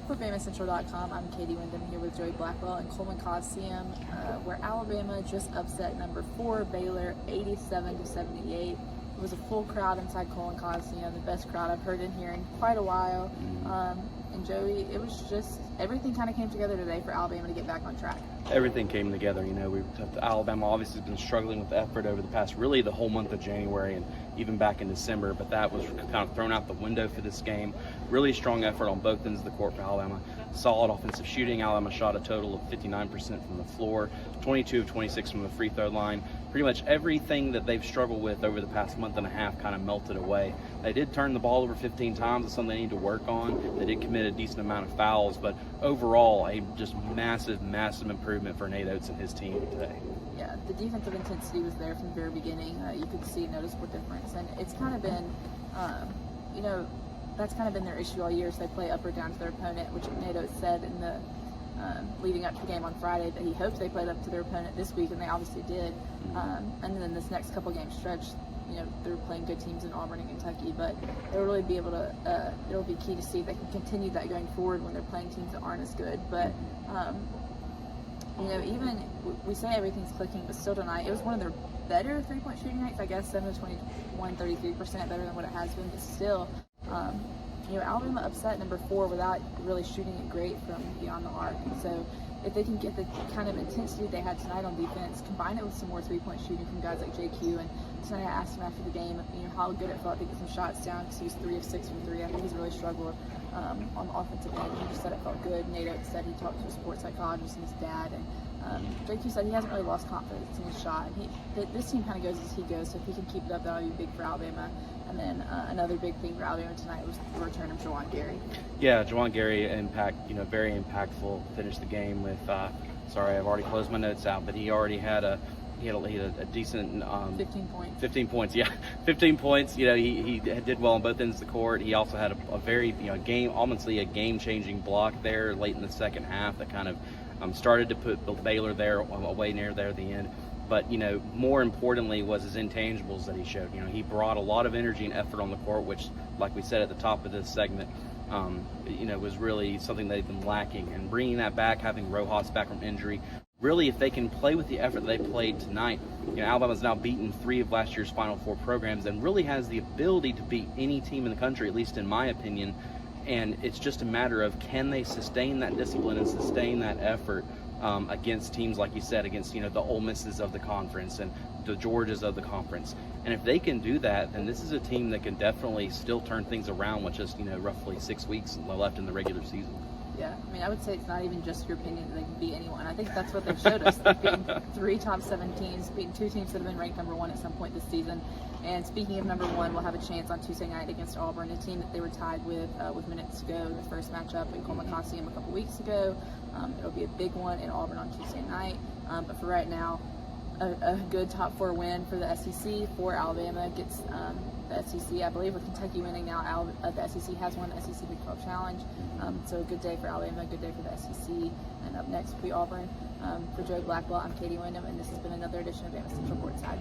For BamaCentral.com, I'm Katie Windham here with Joey Blackwell in Coleman Coliseum, where Alabama just upset number 4 Baylor 87-78. It was a full crowd inside Coleman Coliseum, the best crowd I've heard in here in quite a while. And Joey, it was just everything kind of came together today for Alabama to get back on track. Everything came together. Alabama obviously has been struggling with effort over the past, really the whole month of January and even back in December, but that was kind of thrown out the window for this game. Really strong effort on both ends of the court for Alabama. Solid offensive shooting. Alabama shot a total of 59% from the floor, 22 of 26 from the free throw line. Pretty much everything that they've struggled with over the past month and a half kind of melted away. They did turn the ball over 15 times. It's something they need to work on. They did commit a decent amount of fouls, but overall, a just massive improvement for Nate Oates and his team today. Yeah, the defensive intensity was there from the very beginning. You could see a noticeable difference, and it's kind of been, that's kind of been their issue all year. So they play up or down to their opponent, which Nate Oates said in the leading up to the game on Friday that he hopes they played up to their opponent this week, and they obviously did. And then this next couple game stretch, they're playing good teams in Auburn and Kentucky, but they'll really be able to. It'll be key to see if they can continue that going forward when they're playing teams that aren't as good. But even we say everything's clicking, but still tonight it was one of their better three-point shooting nights. I guess 7 of 21, 33% better than what it has been, but still. Alabama upset number 4 without really shooting it great from beyond the arc. And so if they can get the kind of intensity they had tonight on defense, combine it with some more three-point shooting from guys like JQ. And tonight I asked him after the game, how good it felt to get some shots down, because he was 3 of 6 from 3. I think he's really struggled on the offensive end. He just said it felt good. Nate Oates said he talked to a sports psychologist and his dad. And JQ said he hasn't really lost confidence in his shot. This team kind of goes as he goes, so if he can keep it up, that'll be big for Alabama. And then another big thing for Alabama tonight was the return of Juwan Gary. Yeah, Juwan Gary very impactful. Finished the game with. Sorry, I've already closed my notes out, but he already had a decent 15 points. 15 points, yeah, 15 points. He did well on both ends of the court. He also had a very game-changing block there late in the second half that kind of started to put Baylor there away near there at the end. But, more importantly was his intangibles that he showed. He brought a lot of energy and effort on the court, which, like we said at the top of this segment, was really something they've been lacking. And bringing that back, having Rojas back from injury, really, if they can play with the effort they played tonight, Alabama's now beaten 3 of last year's Final Four programs and really has the ability to beat any team in the country, at least in my opinion. And it's just a matter of, can they sustain that discipline and sustain that effort against teams, like you said, against the Ole Misses of the conference and the Georgias of the conference. And if they can do that, then this is a team that can definitely still turn things around with just roughly 6 weeks left in the regular season. Yeah, I would say it's not even just your opinion that they can beat anyone. I think that's what they've showed us. They've beaten 3 top 7 teams, beaten 2 teams that have been ranked number 1 at some point this season. And speaking of number 1, we'll have a chance on Tuesday night against Auburn, a team that they were tied with minutes to go in the first matchup in Coleman Coliseum a couple weeks ago. It'll be a big one in Auburn on Tuesday night. But for right now, a good top 4 win for the SEC for Alabama gets the SEC, I believe, with Kentucky winning now. The SEC has won the SEC Big 12 Challenge. So a good day for Alabama, a good day for the SEC. And up next will be Auburn. For Joey Blackwell, I'm Katie Windham, and this has been another edition of BamaCentral Courtside.